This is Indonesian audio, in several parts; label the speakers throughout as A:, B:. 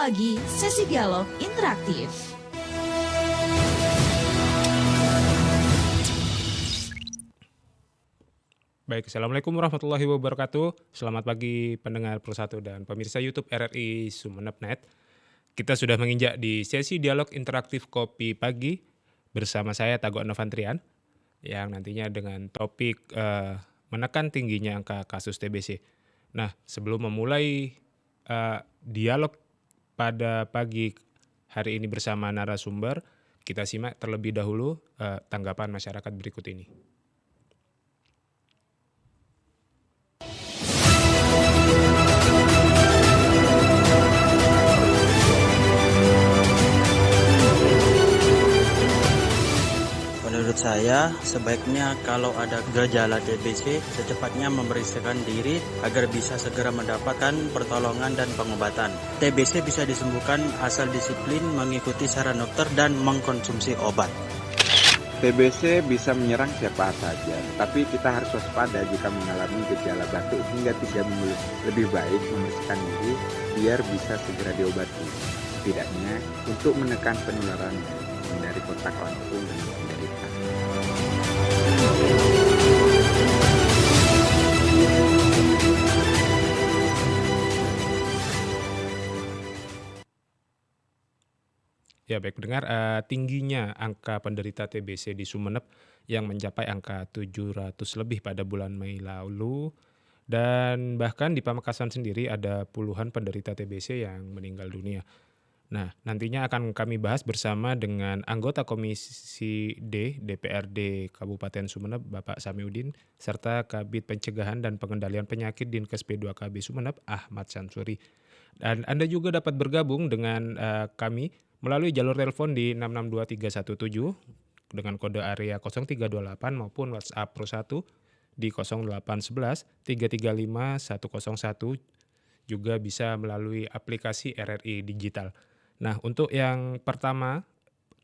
A: Pagi, sesi dialog interaktif.
B: Baik, Assalamualaikum warahmatullahi wabarakatuh. Selamat pagi pendengar Persatu dan pemirsa YouTube RRI Sumeneb.net. Kita sudah menginjak di sesi dialog interaktif Kopi Pagi bersama saya Tagok Novantrian yang nantinya dengan topik menekan tingginya angka kasus TBC. Nah, sebelum memulai dialog pada pagi hari ini bersama narasumber, kita simak terlebih dahulu tanggapan masyarakat berikut ini.
C: Menurut saya, sebaiknya kalau ada gejala TBC, secepatnya memeriksakan diri agar bisa segera mendapatkan pertolongan dan pengobatan. TBC bisa disembuhkan asal disiplin mengikuti saran dokter dan mengkonsumsi obat.
D: TBC bisa menyerang siapa saja, tapi kita harus waspada jika mengalami gejala batuk hingga 3 minggu. Lebih baik membersihkan diri biar bisa segera diobati. Setidaknya untuk menekan penularannya, menghindari kontak langsung dengan penderita.
B: Ya baik pendengar, tingginya angka penderita TBC di Sumeneb yang mencapai angka 700 lebih pada bulan Mei lalu, dan bahkan di Pamekasan sendiri ada puluhan penderita TBC yang meninggal dunia. Nah, nantinya akan kami bahas bersama dengan anggota Komisi D DPRD Kabupaten Sumeneb, Bapak Samiuddin, serta Kabid Pencegahan dan Pengendalian Penyakit Dinkes P2KB Sumeneb, Ahmad Samsuri. Dan Anda juga dapat bergabung dengan kami melalui jalur telepon di 662317 dengan kode area 0328 maupun WhatsApp Pro 1 di 0811 335 101, juga bisa melalui aplikasi RRI Digital. Nah, untuk yang pertama,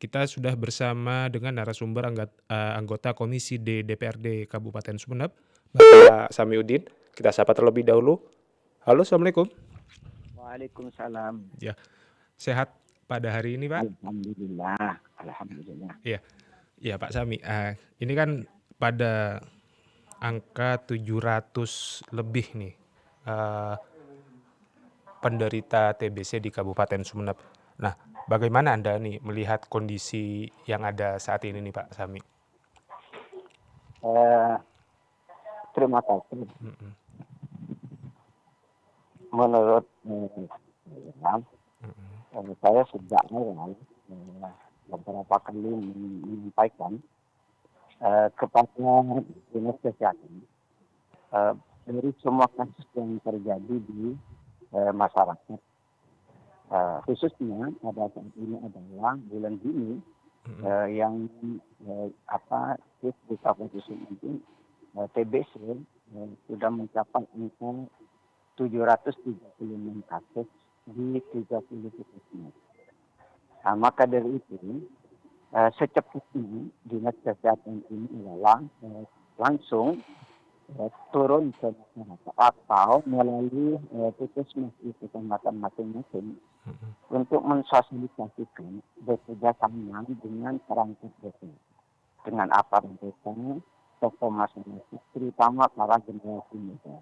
B: kita sudah bersama dengan narasumber anggota Komisi D DPRD Kabupaten Sumeneb, Bapak Samiuddin. Kita sapa terlebih dahulu. Halo, Assalamualaikum.
E: Waalaikumsalam.
B: Ya, sehat pada hari ini, Pak?
E: Alhamdulillah.
B: Iya, Pak Sami. Ini kan pada angka 700 lebih nih penderita TBC di Kabupaten Sumeneb. Nah, bagaimana Anda nih melihat kondisi yang ada saat ini nih, Pak Sami?
E: Terima kasih. Menurut saya sejak awal beberapa kali menyampaikan kepada Dinas Kesehatan dari semua kasus yang terjadi di masyarakat, khususnya pada saat ini adalah bulan Juni yang di Kabupaten ini TBC sudah mencapai angka 736 kasus di 30 titik. Maka dari itu secepatnya Dinas Kesehatan ini adalah langsung turun ke masyarakat atau melalui puskesmas di kecamatan masing-masing untuk mensosialisasikan bekerja sama dengan perangkat desa, dengan aparat desa, tokoh masyarakat, terutama para generasi muda.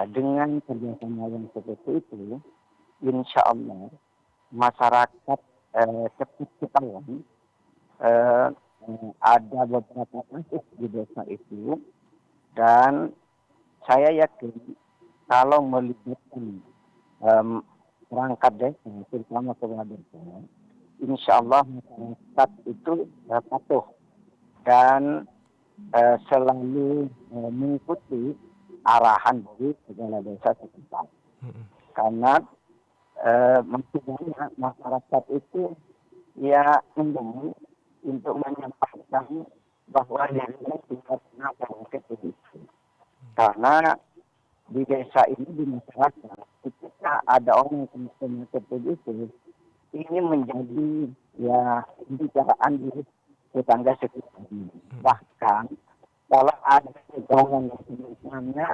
E: Dengan kerjasama yang seperti itu, insya Allah masyarakat cepat ketahuan ada beberapa kasus di desa itu, dan saya yakin kalau melibatkan perangkat desa, terutama kepala desa, insya Allah masyarakat itu patuh dan selalu mengikuti arahan dari kepala desa setempat. Karena masih banyak masyarakat itu ya ingin untuk menyampaikan bahwa dirinya tidak pernah penyakit TBC. Karena di desa ini, di masyarakat, ketika ada orang yang penyakit TBC, ini menjadi ya pembicaraan di tetangga sekitar. Bahkan kalau ada kejadian yang sebenarnya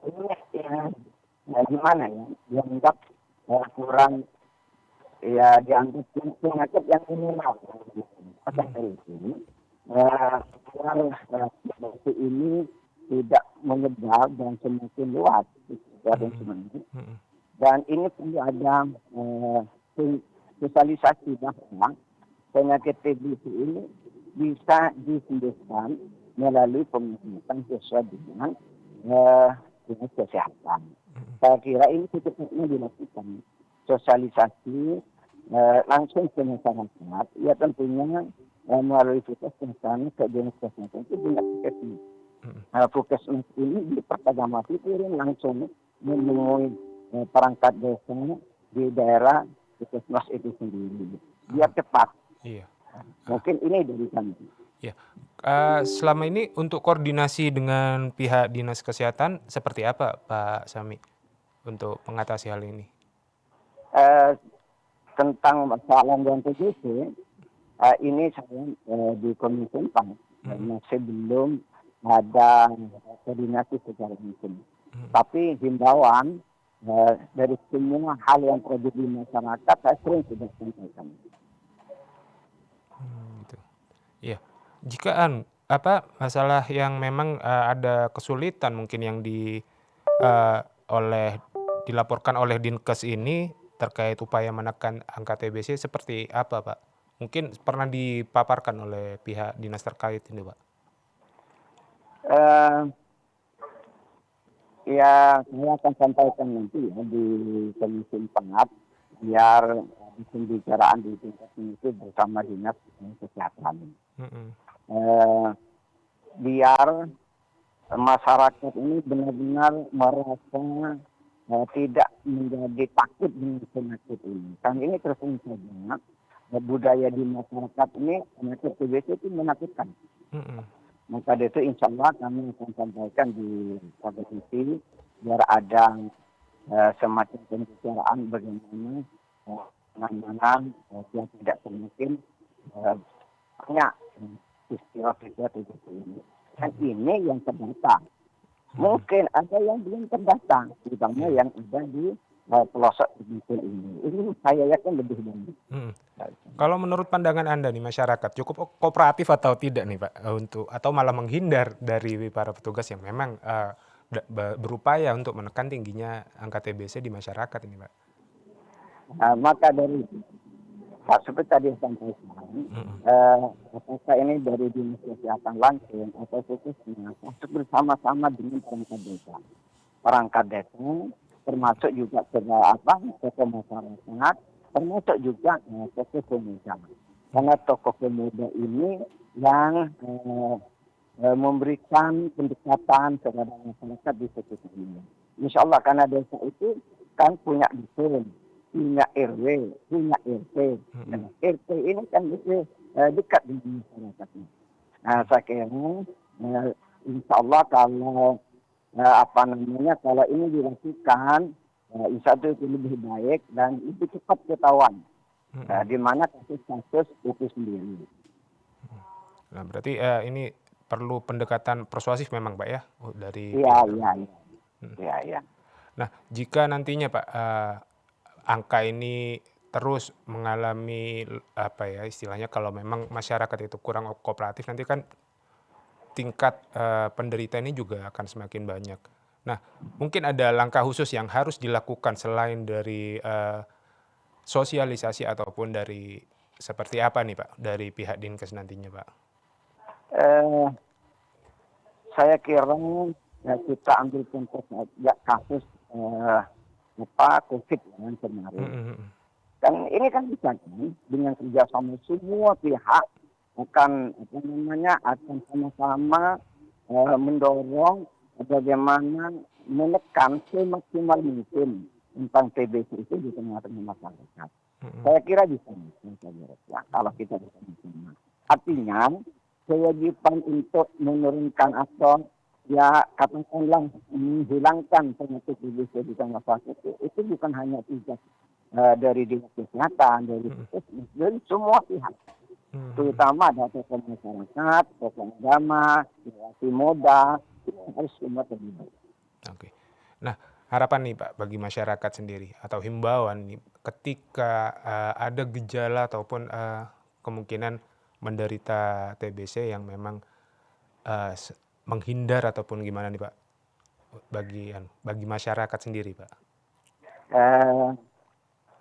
E: ini ya gimana ya, dianggap kurang ya dianggap penyakit yang minimal. Maka dari itu, agar TBC ini tidak menyebar dan semakin luas di sekitar Sumeneb. Dan ini perlu ada sosialisasi bahwa penyakit TBC ini bisa disembuhkan melalui pemeriksaan sesuai dengan dinas kesehatan. Saya kira ini secepatnya dilakukan sosialisasi langsung ke masyarakat, ya tentunya melalui puskesmas ke dinas kesehatan itu juga puskesmas. Puskesmas ini di Pertagamasi turun langsung menemui perangkat desa di daerah puskesmas itu sendiri. Biar cepat.
B: Iya.
E: Mungkin ini dari kami.
B: Ya. Selama ini untuk koordinasi dengan pihak dinas kesehatan seperti apa Pak Sami untuk mengatasi hal ini?
E: Tentang masalah gangguan TBC, ini saya di Komisi 4 masih belum ada koordinasi secara langsung. Tapi himbauan dari semua hal yang terjadi di masyarakat saya sering sudah sampaikan.
B: Gitu. Iya. Jika masalah yang memang ada kesulitan mungkin yang dilaporkan oleh Dinkes ini terkait upaya menekan angka TBC seperti apa, Pak? Mungkin pernah dipaparkan oleh pihak dinas terkait ini, Pak.
E: Ya, saya akan sampaikan nanti ya di Komisi 4 biar pembicaraan di tingkat itu bersama dinas kesehatan. Biar masyarakat ini benar-benar merasa tidak menjadi takut dengan penyakit ini. Kan ini terus saja budaya di masyarakat ini penyakit TBC itu menakutkan. Maka itu insya Allah kami akan sampaikan di komisi biar ada semacam pembicaraan bagaimana penanganan yang tidak mungkin banyak istilah-istilah TBC ini. Dan ini yang terdata. Mungkin ada yang belum terdata, terutama yang ada di pelosok TBC ini. Ini saya yakin lebih banyak.
B: Kalau menurut pandangan Anda nih masyarakat cukup kooperatif atau tidak nih Pak atau malah menghindar dari para petugas yang memang berupaya untuk menekan tingginya angka TBC di masyarakat ini Pak?
E: Maka dari Pak seperti tadi sampaikan, apakah ini dari dinas kesehatan langsung atau khususnya masuk bersama-sama dengan perangkat desa, termasuk juga tokoh masyarakat, termasuk juga tokoh pemuda. Karena tokoh pemuda ini yang memberikan pendekatan kepada masyarakat di sekitar ini. Insya Allah karena desa itu kan punya dusun, punya RW, punya RT. Dan RT ini kan dekat dengan masyarakatnya. Nah, saya kira insya Allah kalau kalau ini dilakukan, insya Allah itu lebih baik dan lebih cepat ketahuan. Di mana kasus-kasus itu sendiri.
B: Nah, berarti ini perlu pendekatan persuasif memang Pak ya dari.
E: Iya.
B: Nah, jika nantinya Pak angka ini terus mengalami istilahnya kalau memang masyarakat itu kurang kooperatif nanti kan tingkat penderita ini juga akan semakin banyak. Nah, mungkin ada langkah khusus yang harus dilakukan selain dari sosialisasi ataupun dari seperti apa nih Pak dari pihak Dinkes nantinya Pak?
E: Saya kira kita ambil contoh kasus COVID yang kemarin. Dan ini kan bisa dengan kerjasama semua pihak akan sama-sama mendorong bagaimana menekan semaksimal mungkin tentang TBC itu di tengah-tengah masyarakat. Saya kira bisa ya, kalau kita bersama-sama. Artinya kewajiban untuk menurunkan atau katakanlah menghilangkan penyakit TBC di tengah masyarakat itu bukan hanya tugas dari dinas kesehatan, dari semua pihak. Terutama ada tokoh masyarakat, tokoh agama, generasi muda, itu harus semua terlibat.
B: Oke. Nah, harapan nih Pak bagi masyarakat sendiri atau himbauan nih ketika ada gejala ataupun kemungkinan menderita TBC yang memang menghindar ataupun gimana nih Pak bagi masyarakat sendiri Pak.
E: Eh,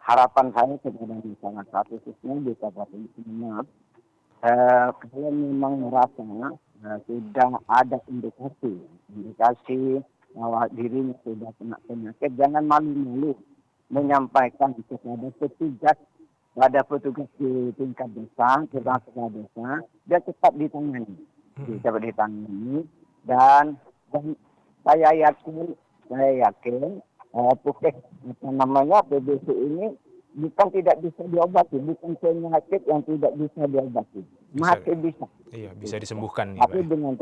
E: Harapan saya kepada masyarakat khususnya di Kabupaten Sumeneb, kalau memang merasa sudah ada indikasi bahwa dirinya sudah kena penyakit, jangan malu-malu menyampaikan kepada petugas di tingkat desa, kepala desa, dia cepat ditangani, dan saya yakin TBC ini bukan tidak bisa diobati, bukan penyakit yang tidak bisa diobati, masih bisa.
B: Iya, bisa disembuhkan nih
E: Tapi
B: Pak.
E: dengan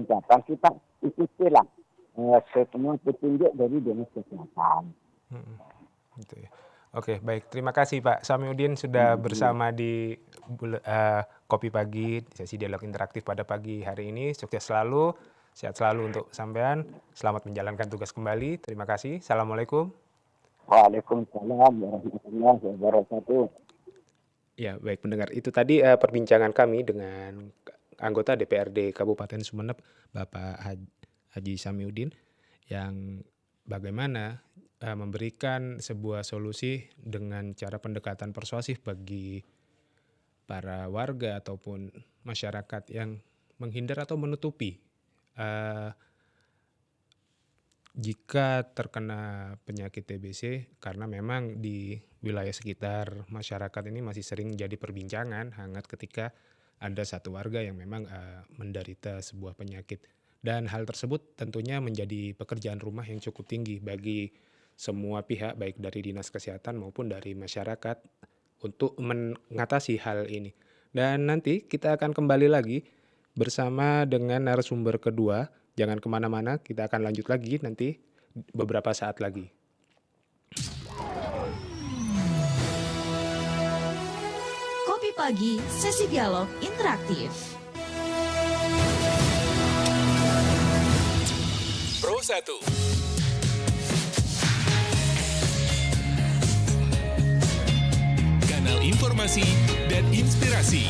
E: catatan kita ikutilah semua petunjuk dari Dinas Kesehatan.
B: Gitu ya. Oke, baik. Terima kasih Pak Samiuddin sudah bersama di Kopi Pagi, sesi dialog interaktif pada pagi hari ini. Sukses selalu, sehat selalu untuk sampean. Selamat menjalankan tugas kembali. Terima kasih. Assalamualaikum.
E: Waalaikumsalam warahmatullahi wabarakatuh.
B: Ya, baik pendengar. Itu tadi perbincangan kami dengan anggota DPRD Kabupaten Sumeneb, Bapak Haji Samiuddin, yang bagaimana memberikan sebuah solusi dengan cara pendekatan persuasif bagi para warga ataupun masyarakat yang menghindar atau menutupi jika terkena penyakit TBC, karena memang di wilayah sekitar masyarakat ini masih sering jadi perbincangan hangat ketika ada satu warga yang memang menderita sebuah penyakit. Dan hal tersebut tentunya menjadi pekerjaan rumah yang cukup tinggi bagi semua pihak, baik dari Dinas Kesehatan maupun dari masyarakat, untuk mengatasi hal ini. Dan nanti kita akan kembali lagi bersama dengan narasumber kedua. Jangan kemana-mana, kita akan lanjut lagi nanti beberapa saat lagi.
A: Kopi Pagi, sesi dialog interaktif.
F: Pro 1. Kanal informasi dan inspirasi.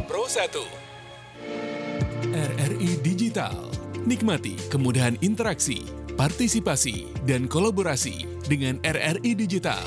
F: Pro 1. RRI Digital. Nikmati kemudahan interaksi, partisipasi, dan kolaborasi dengan RRI Digital.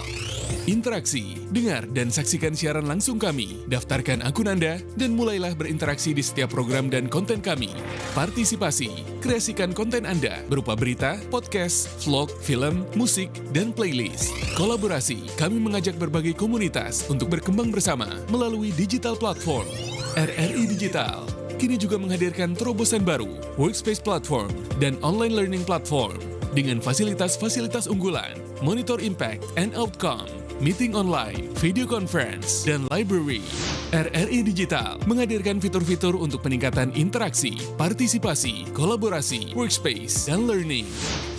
F: Interaksi, dengar, dan saksikan siaran langsung kami. Daftarkan akun Anda dan mulailah berinteraksi di setiap program dan konten kami. Partisipasi, kreasikan konten Anda berupa berita, podcast, vlog, film, musik, dan playlist. Kolaborasi, kami mengajak berbagai komunitas untuk berkembang bersama melalui digital platform. RRI Digital kini juga menghadirkan terobosan baru, workspace platform, dan online learning platform dengan fasilitas-fasilitas unggulan, monitor impact and outcome, meeting online, video conference, dan library. RRI Digital menghadirkan fitur-fitur untuk peningkatan interaksi, partisipasi, kolaborasi, workspace, dan learning.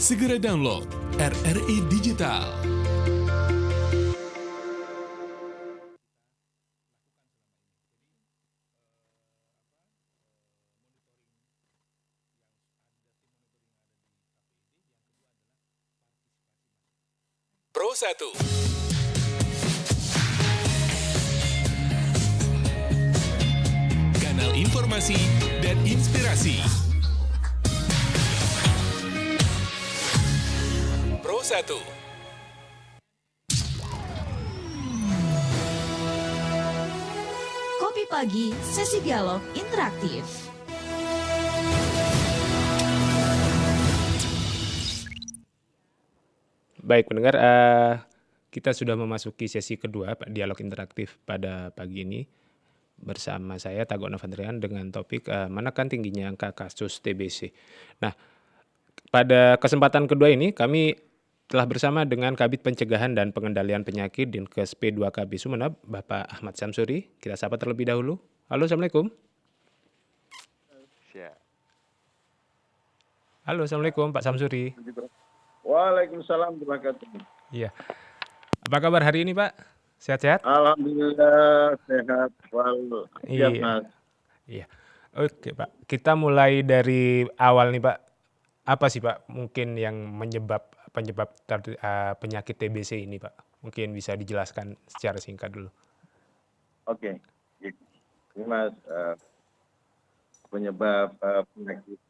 F: Segera download RRI Digital. Pro 1. Kanal informasi dan inspirasi. Pro 1.
A: Kopi Pagi, sesi dialog interaktif.
B: Baik pendengar, kita sudah memasuki sesi kedua dialog interaktif pada pagi ini bersama saya Tagok Navandrian dengan topik menekan tingginya angka kasus TBC. Nah, pada kesempatan kedua ini kami telah bersama dengan Kabid Pencegahan dan Pengendalian Penyakit Dinkes P2KB Sumeneb, Bapak Ahmad Samsuri. Kita sapa terlebih dahulu. Halo, Assalamualaikum. Halo, Assalamualaikum Pak Samsuri.
G: Waalaikumsalam warahmatullahi wabarakatuh.
B: Iya. Apa kabar hari ini Pak? Sehat-sehat?
G: Alhamdulillah sehat wal.
B: Iya.
G: Mas.
B: Iya. Oke Pak, kita mulai dari awal nih Pak. Apa sih Pak mungkin yang penyebab penyakit TBC ini Pak? Mungkin bisa dijelaskan secara singkat dulu.
G: Oke, ini Mas, penyebab penyakit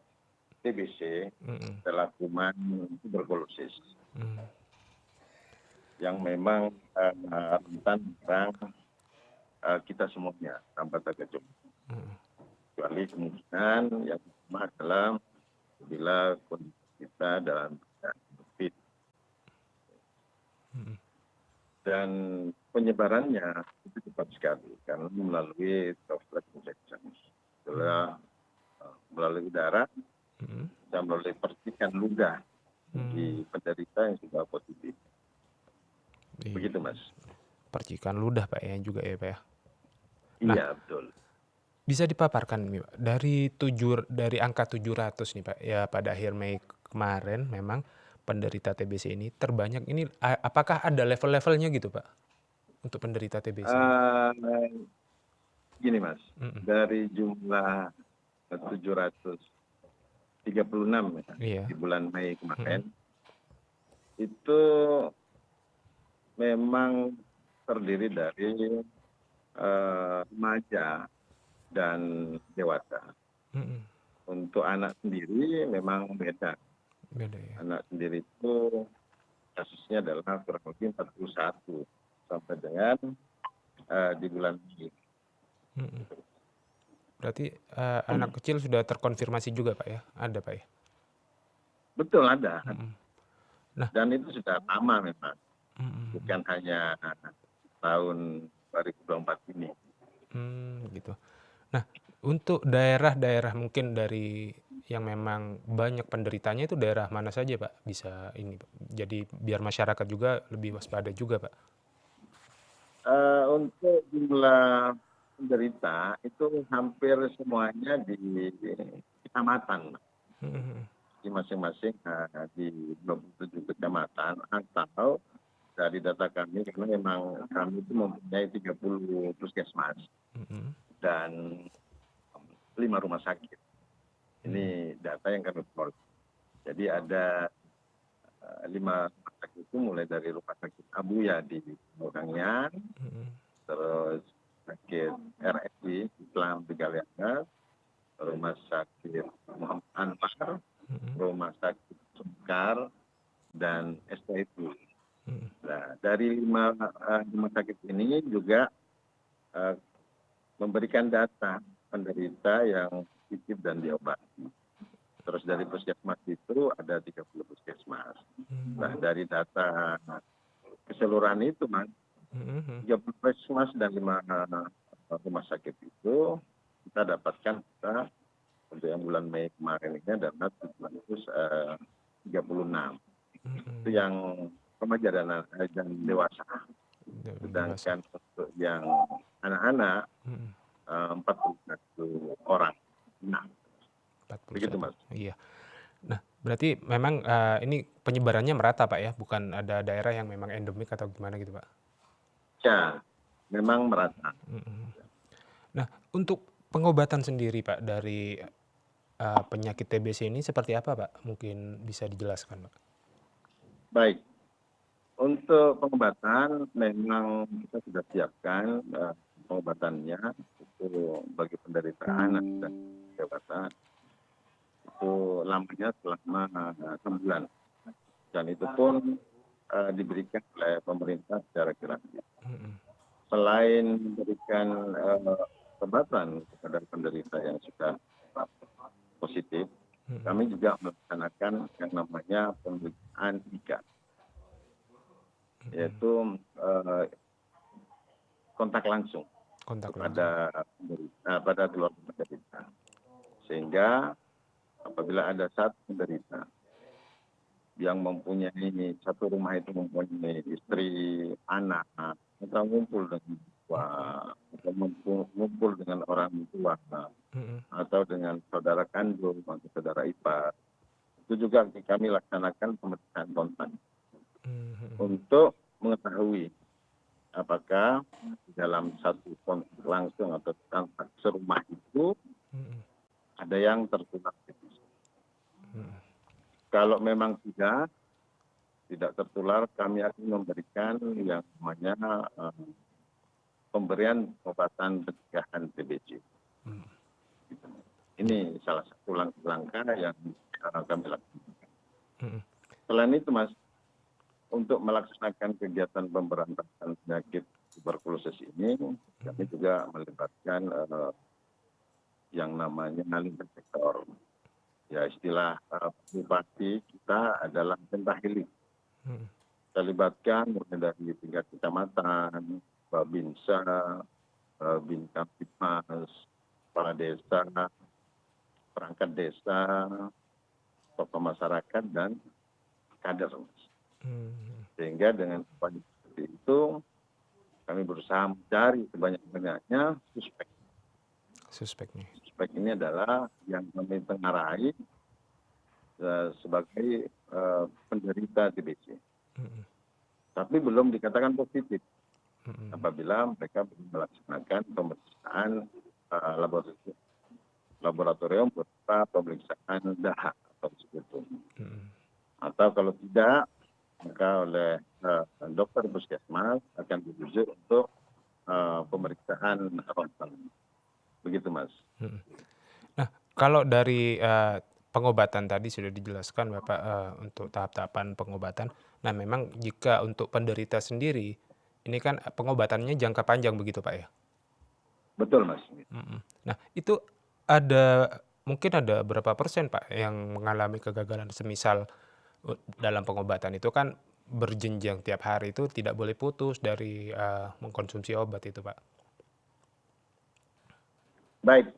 G: TBC
B: Mm-mm.
G: adalah kuman tuberkulosis
B: Mm.
G: yang memang rentan menyerang kita semuanya tanpa terkecuali.
B: Mm.
G: Kecuali kemungkinan yang pertama adalah bila kondisi kita dalam keadaan COVID.
B: Mm.
G: Dan penyebarannya itu cepat sekali karena melalui droplet injection. Setelah melalui udara
B: Mm.
G: dan melalui percikan ludah di penderita yang sudah positif.
B: Iya.
G: Begitu Mas.
B: Percikan ludah Pak ya juga ya Pak ya.
G: Iya betul.
B: Bisa dipaparkan nih Pak, dari angka 700 nih Pak, ya pada akhir Mei kemarin memang penderita TBC ini terbanyak ini apakah ada level-levelnya gitu Pak untuk penderita TBC ini?
G: Gini Mas,
B: Mm-mm.
G: dari jumlah 736 ya,
B: Iya.
G: di bulan Mei kemarin, itu memang terdiri dari remaja dan dewasa.
B: Mm-mm.
G: Untuk anak sendiri memang beda.
B: Beda ya.
G: Anak sendiri itu kasusnya adalah kurang lebih 41 sampai dengan di bulan Mei.
B: Mm-mm. Berarti anak kecil sudah terkonfirmasi juga Pak ya? Ada Pak ya?
G: Betul ada.
B: Mm-mm. Nah.
G: Dan itu sudah lama memang.
B: Mm-mm.
G: Bukan hanya tahun 2024 ini.
B: Gitu. Nah, untuk daerah-daerah mungkin dari yang memang banyak penderitanya itu daerah mana saja Pak? Bisa ini Pak. Jadi biar masyarakat juga lebih waspada juga Pak.
G: Untuk jumlah penderita itu hampir semuanya di kecamatan.
B: Mm-mm.
G: Di masing-masing di 27 kecamatan atau dari data kami karena memang kami itu mempunyai 30 puskesmas dan 5 rumah sakit. Ini data yang kami peroleh. Jadi ada 5 rumah sakit itu mulai dari rumah sakit Abuya di Bogangnya, terus sakit RSI Islam di Galiaga, rumah sakit Muhammad Anwar, rumah sakit Sungkar, dan STIP. Nah, dari 5 rumah sakit ini juga memberikan data penderita yang positif dan diobati. Terus dari puskesmas itu ada 30 puskesmas. Nah, dari data keseluruhan itu, Mas, 30 puskesmas dan 5 rumah sakit itu kita dapatkan data untuk yang bulan Mei kemarin ini adalah 736. Itu yang remaja dan dewasa. Sedangkan untuk yang anak-anak 41 orang. Nah,
B: 41.
G: begitu Mas.
B: Iya. Nah, berarti memang ini penyebarannya merata Pak ya, bukan ada daerah yang memang endemik atau gimana gitu Pak?
G: Ya, memang merata.
B: Nah, untuk pengobatan sendiri Pak dari penyakit TBC ini seperti apa Pak? Mungkin bisa dijelaskan Pak.
G: Baik. Untuk pengobatan memang kita sudah siapkan pengobatannya itu bagi penderita anak dan dewasa itu lamanya selama 6 bulan dan itu pun diberikan oleh pemerintah secara gratis. Selain memberikan pengobatan kepada penderita yang sudah positif, kami juga melaksanakan yang namanya pemeriksaan IGA, yaitu kontak langsung pada keluarga penderita. Sehingga apabila ada satu penderita yang mempunyai satu rumah itu mempunyai istri, anak, atau ngumpul dengan atau ngumpul dengan orang tua, atau dengan saudara kandung atau saudara ipar, itu juga kami laksanakan pemeriksaan kontak untuk mengetahui apakah dalam satu kontak langsung atau kontak serumah itu memang tidak tertular, kami akan memberikan yang namanya pemberian pengobatan pencegahan TBC. Gitu. Ini salah satu langkah yang kami lakukan. Selain itu, Mas, untuk melaksanakan kegiatan pemberantasan penyakit tuberkulosis ini, kami juga melibatkan yang namanya lintas sektor. Ya, istilah bupati kita adalah pentahilik. Kita libatkan mulai dari tingkat kecamatan, Babinsa, Binkaptipmas, kepala desa, perangkat desa, tokoh masyarakat, dan kader. Sehingga dengan upaya seperti itu, kami berusaha mencari sebanyak-banyaknya suspek. Suspek ini adalah yang kami tengarai sebagai penderita TBC. Tapi belum dikatakan positif apabila mereka belum melaksanakan pemeriksaan laboratorium berupa pemeriksaan dahak atau sekutum. Atau kalau tidak, maka oleh dokter puskesmas akan dirujuk untuk pemeriksaan ronsen. Begitu, Mas.
B: Nah, kalau dari pengobatan tadi sudah dijelaskan Bapak untuk tahap-tahapan pengobatan. Nah, memang jika untuk penderita sendiri, ini kan pengobatannya jangka panjang begitu Pak ya?
G: Betul, Mas.
B: Nah, itu mungkin ada berapa persen Pak yang mengalami kegagalan? Semisal dalam pengobatan itu kan berjenjang tiap hari, itu tidak boleh putus dari mengkonsumsi obat itu Pak.
G: Baik,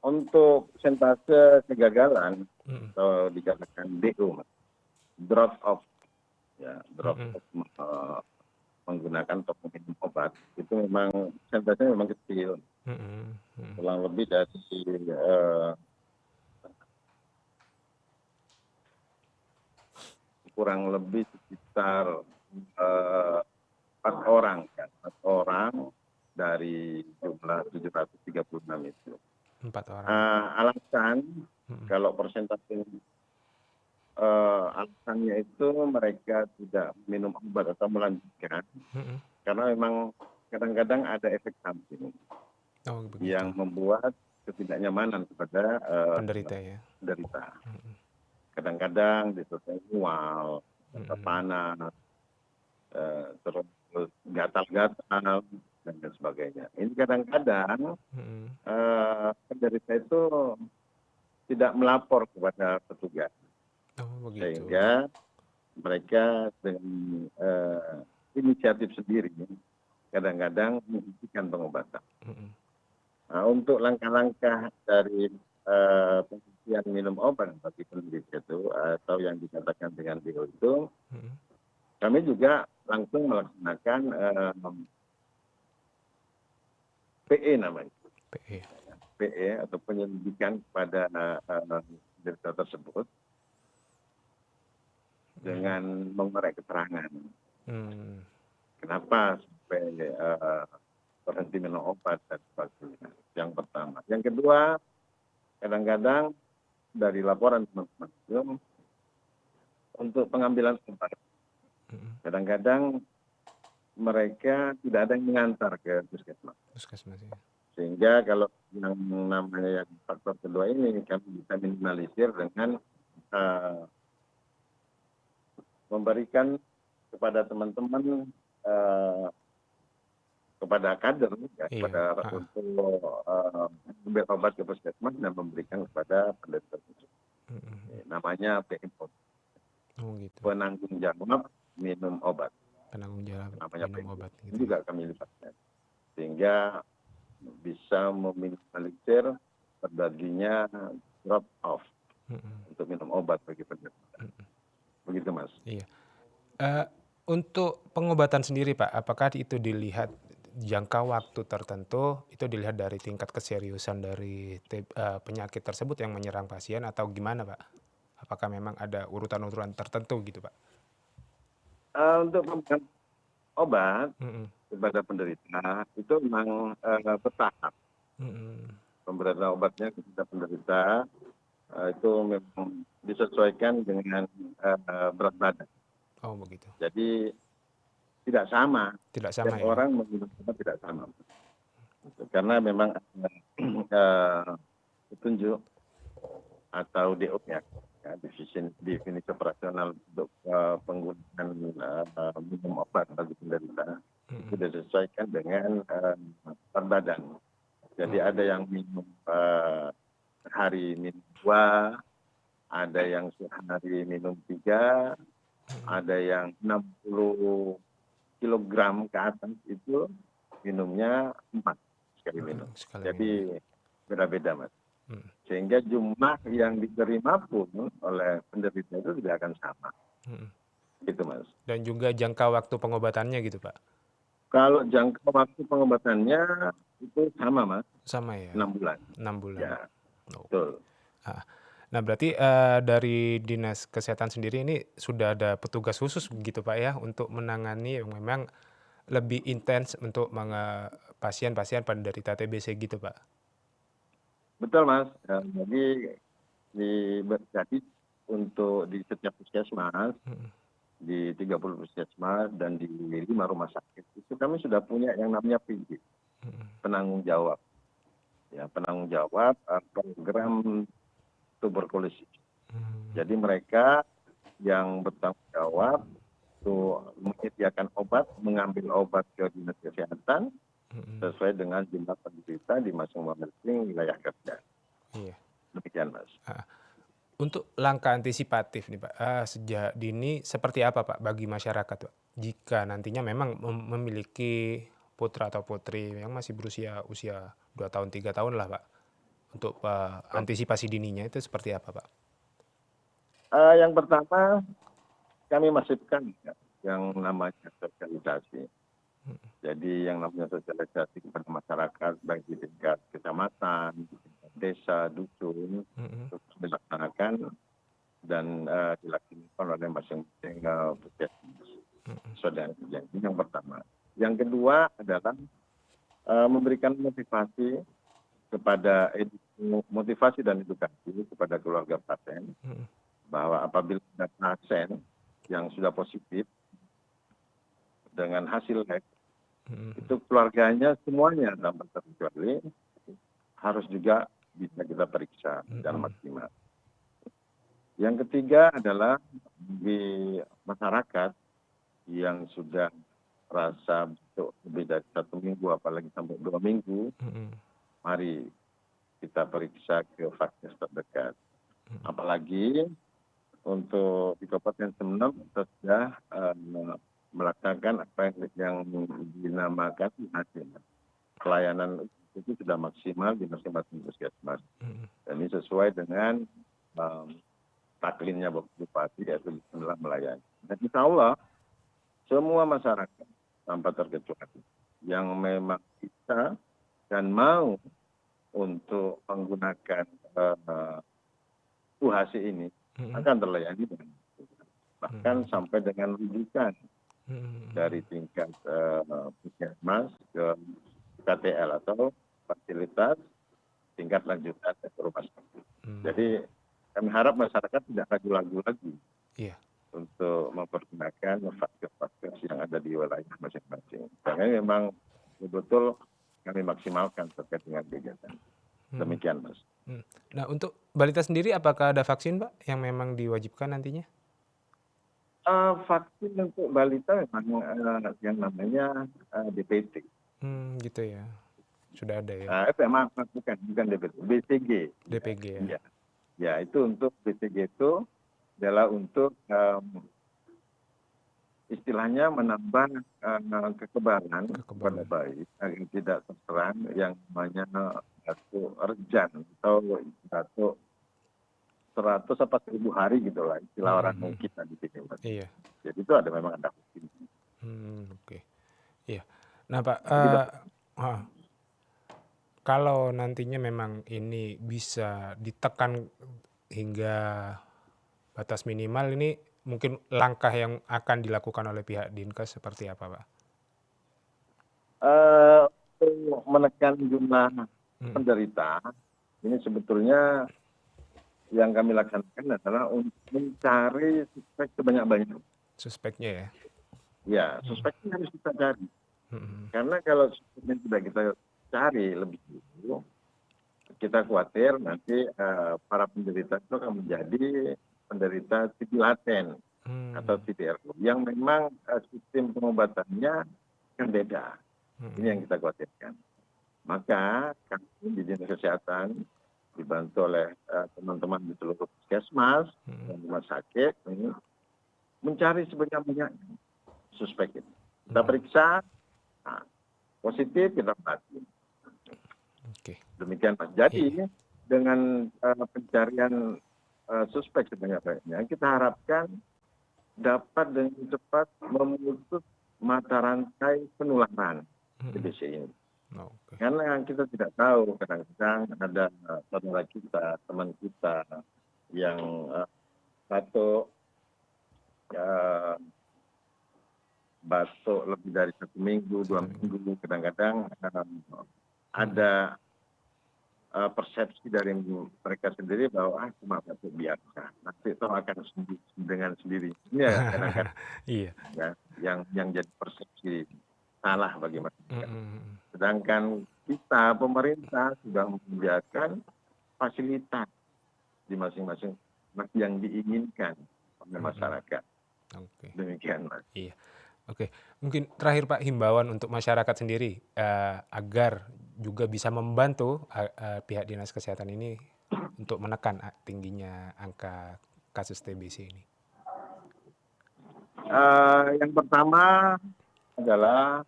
G: untuk persentase kegagalan atau dikatakan DO, drop off, menggunakan atau minum obat, itu memang persentasenya memang kecil, kurang lebih sekitar 4 orang dari jumlah 736 itu.
B: 4 orang.
G: Alasan kalau persentase alasannya itu mereka tidak minum obat atau melanjutkan karena memang kadang-kadang ada efek samping yang membuat ketidaknyamanan kepada
B: penderita ya.
G: Kadang-kadang disertai mual, panas, terus gatal-gatal dan sebagainya. Ini kadang-kadang penderita itu tidak melapor kepada petugas, sehingga mereka dengan inisiatif sendiri kadang-kadang menghentikan pengobatan. Nah, untuk langkah-langkah dari penghentian minum obat bagi penderita itu atau yang dikatakan dengan DO itu, kami juga langsung melaksanakan PE namanya. PE atau penyelidikan kepada penderita tersebut dengan mengorek keterangan. Kenapa sampai berhenti minum obat dan sebagainya. Yang pertama. Yang kedua, kadang-kadang dari laporan teman-teman itu untuk pengambilan obat, kadang-kadang mereka tidak ada yang mengantar ke puskesmas. Ya. Sehingga kalau yang namanya yang faktor kedua ini kami bisa minimalisir dengan memberikan kepada teman-teman kepada kader untuk membeli obat ke puskesmas dan memberikan kepada penderita tersebut. Namanya PMO. Penanggung jawab minum obat. Namanya minum obat. Itu juga kami libatkan. Sehingga bisa meminimalisir terjadinya drop off untuk minum obat bagi penderita. Begitu, Mas.
B: Iya. Untuk pengobatan sendiri Pak, apakah itu dilihat jangka waktu tertentu, itu dilihat dari tingkat keseriusan dari penyakit tersebut yang menyerang pasien atau gimana Pak? Apakah memang ada urutan-urutan tertentu gitu Pak?
G: Untuk pemberian obat kepada penderita itu memang bertahap. Pemberian obatnya kepada penderita itu memang disesuaikan dengan berat badan.
B: Oh begitu.
G: Jadi tidak sama.
B: Tidak sama
G: Setiap
B: ya.
G: orang menggunakan tidak sama. Karena memang ada petunjuk atau DO-nya, ya, definisi operasional untuk penggunaan minum obat bagi penderita itu disesuaikan dengan berat badan. Jadi ada yang minum hari minum 2, ada yang sehari minum 3, ada yang 60 kilogram ke atas itu minumnya 4 sekali minum. Jadi beda-beda, Mas. Sehingga jumlah yang diterima pun oleh penderita itu tidak akan sama. Gitu, Mas.
B: Dan juga jangka waktu pengobatannya gitu, Pak?
G: Kalau jangka waktu pengobatannya itu sama, Mas.
B: Sama ya?
G: 6 bulan.
B: 6 bulan.
G: Ya,
B: Oh.
G: betul.
B: Nah berarti dari Dinas Kesehatan sendiri ini sudah ada petugas khusus begitu Pak ya untuk menangani yang memang lebih intens untuk pasien-pasien penderita TBC gitu Pak?
G: Betul, Mas. Jadi untuk di setiap puskesmas, di 30 puskesmas dan di 5 rumah sakit itu kami sudah punya yang namanya PJ, penanggung jawab. Ya, penanggung jawab program tuberkulosis. Jadi mereka yang bertanggung jawab untuk menyediakan obat, mengambil obat ke dinas kesehatan sesuai dengan jumlah penderita di masing-masing wilayah kerja.
B: Iya.
G: Demikian, Mas.
B: Untuk langkah antisipatif nih Pak, sejak dini seperti apa Pak bagi masyarakat Pak? Jika nantinya memang memiliki putra atau putri yang masih berusia 2 tahun 3 tahun lah Pak. Untuk antisipasi dininya itu seperti apa Pak?
G: Yang pertama kami masifkan yang namanya sosialisasi. Jadi yang namanya sosialisasi kepada masyarakat baik di tingkat kecamatan, desa, dusun terus dilaksanakan dan dilaksanakan oleh masing-masing puskesmas. Saudara, ini yang pertama. Yang kedua adalah memberikan motivasi dan edukasi kepada keluarga pasien bahwa apabila ada pasien yang sudah positif dengan hasil lab itu keluarganya semuanya tanpa terkecuali harus juga bisa kita periksa secara maksimal. Yang ketiga adalah di masyarakat yang sudah rasa lebih dari 1 minggu apalagi sampai 2 minggu, mari kita periksa ke vaskes terdekat. Apalagi untuk di Kabupaten Sumeneb kita sudah melaksanakan apa yang dinamakan hasil. Pelayanan itu sudah maksimal di masing-masing puskesmas. Dan ini sesuai dengan taklinnya Bapak Bupati yaitu bismillah melayani. Dan insya Allah semua masyarakat tanpa terkecuali yang memang bisa dan mau untuk menggunakan UHC ini akan terlayani dengan bahkan sampai dengan rujukan dari tingkat puskesmas ke KTL atau fasilitas tingkat lanjutan ke rumah sakit. Jadi kami harap masyarakat tidak ragu-ragu lagi untuk mempergunakan vaskes yang ada di wilayah masing-masing. Karena memang betul-betul kami maksimalkan terkait dengan kegiatan. Demikian, Mas.
B: Nah, untuk balita sendiri apakah ada vaksin, Pak, yang memang diwajibkan nantinya?
G: Vaksin untuk balita memang yang namanya DPT.
B: Gitu ya. Sudah ada ya.
G: Maaf, bukan DPT, BCG.
B: DPG ya.
G: Ya, itu untuk BCG itu adalah untuk istilahnya menambah kekebalan pada bayi agar tidak terserang yang namanya batu rejan atau 100 apa 1000 hari gitu lah istilah orang kita di sini.
B: Iya.
G: Jadi itu memang ada vaksin.
B: Oke. Iya. Nah Pak, kalau nantinya memang ini bisa ditekan hingga batas minimal ini mungkin langkah yang akan dilakukan oleh pihak Dinkes seperti apa, Pak?
G: Untuk menekan jumlah penderita, ini sebetulnya yang kami laksanakan adalah untuk mencari suspek sebanyak-banyaknya.
B: Suspeknya ya.
G: Ya, suspeknya harus kita cari.
B: Mm-mm.
G: Karena kalau suspeknya tidak kita cari lebih dulu, kita khawatir nanti para penderita itu akan menjadi penderita TB laten atau TBRU yang memang sistem pengobatannya kan beda. Ini yang kita khawatirkan. Maka kami di Dinas Kesehatan dibantu oleh teman-teman di seluruh puskesmas dan rumah sakit ini mencari sebanyak-banyaknya suspek itu. Kita periksa, positif kita obati.
B: Oke.
G: Demikian Mas. Jadi dengan pencarian suspek sebanyak-banyaknya, kita harapkan dapat dengan cepat memutus mata rantai penularan TBC ini.
B: Oke.
G: Karena kita tidak tahu, kadang-kadang ada saudara kita, teman kita yang batuk lebih dari 1 minggu, 2 minggu, kadang-kadang ada persepsi dari mereka sendiri bahwa cuma batuk biasa, nanti itu akan sembuh dengan sendiri. Ini ya kadang-kadang
B: Iya.
G: ya, yang jadi persepsi salah bagi masyarakat. Sedangkan kita, pemerintah sudah menyediakan fasilitas di masing-masing yang diinginkan oleh masyarakat.
B: Oke.
G: Demikian, Mas.
B: Iya. Oke. Mungkin terakhir Pak, himbauan untuk masyarakat sendiri agar juga bisa membantu pihak Dinas Kesehatan ini untuk menekan tingginya angka kasus TBC ini.
G: Yang pertama adalah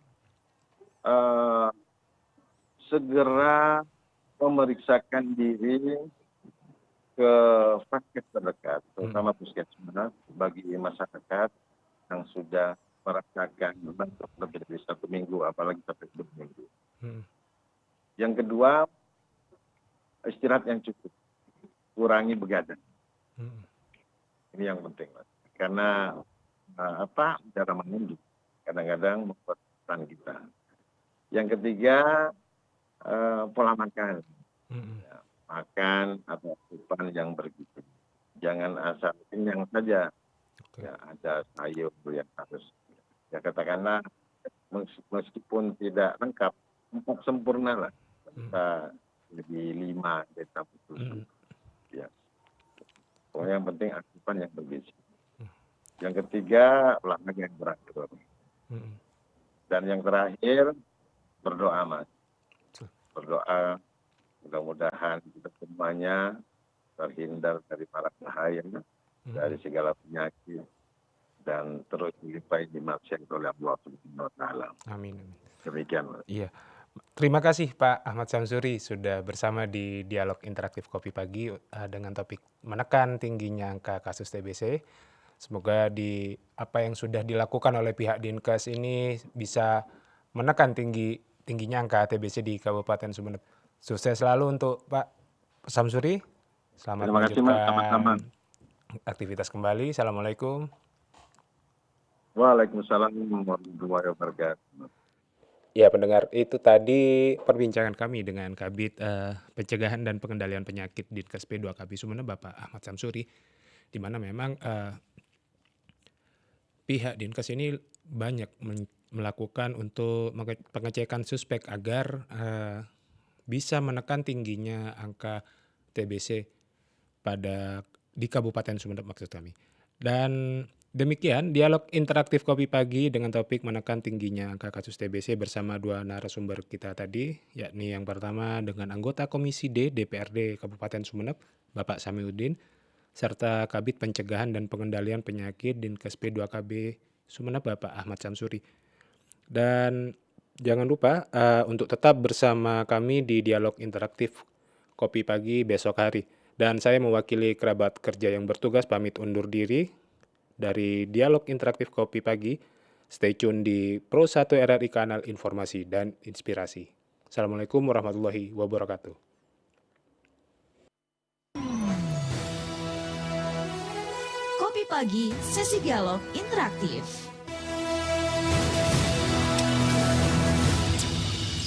G: segera memeriksakan diri ke vaskes terdekat, terutama puskesmas bagi masyarakat yang sudah merasakan batuk lebih dari 1 minggu, apalagi sampai 2 minggu. Yang kedua, istirahat yang cukup, kurangi begadang. Ini yang penting, Mas. Karena udara mandi kadang-kadang membuat kita. Yang ketiga, pola makan. Ya, makan atau asupan yang bergizi. Jangan asal kenyang saja. Ya, ada sayur yang harus. Ya katakanlah, meskipun tidak lengkap, 4 sempurna lah. Kita lebih 5 dari 6. Ya. Pokoknya yang penting asupan yang bergizi. Yang ketiga, olahraga yang teratur. Dan yang terakhir, berdoa, Mas. Berdoa, mudah-mudahan kita semuanya terhindar dari para bahaya, dari segala penyakit, dan terus dilimpahi dimaksud oleh Allah Subhanahu wa Ta'ala.
B: Amin.
G: Demikian, Mas.
B: Iya. Terima kasih Pak Ahmad Syamsuri sudah bersama di Dialog Interaktif Kopi Pagi dengan topik menekan tingginya angka kasus TBC. Semoga di apa yang sudah dilakukan oleh pihak Dinkes ini bisa menekan tingginya angka TBC di Kabupaten Sumeneb. Sukses selalu untuk Pak Syamsuri. Selamat
G: Terima kasih, Mas. Sama-sama.
B: Aktivitas kembali. Assalamualaikum.
G: Waalaikumsalam warahmatullahi wabarakatuh.
B: Ya pendengar, itu tadi perbincangan kami dengan Kabid Pencegahan dan Pengendalian Penyakit Dinkes P2KB Sumeneb, Bapak Ahmad Syamsuri, di mana memang pihak Dinkes ini banyak melakukan untuk pengecekan suspek agar bisa menekan tingginya angka TBC di Kabupaten Sumeneb maksud kami. Dan demikian dialog interaktif Kopi Pagi dengan topik menekan tingginya angka kasus TBC bersama 2 narasumber kita tadi, yakni yang pertama dengan anggota Komisi D DPRD Kabupaten Sumeneb, Bapak Samiuddin, serta Kabid Pencegahan dan Pengendalian Penyakit Dinkes P2KB Sumeneb, Bapak Ahmad Syamsuri. Dan jangan lupa untuk tetap bersama kami di dialog interaktif Kopi Pagi besok hari. Dan saya mewakili kerabat kerja yang bertugas pamit undur diri dari dialog interaktif Kopi Pagi. Stay tune di Pro 1 RRI Kanal Informasi dan Inspirasi. Assalamualaikum warahmatullahi wabarakatuh.
A: Kopi Pagi, sesi dialog interaktif.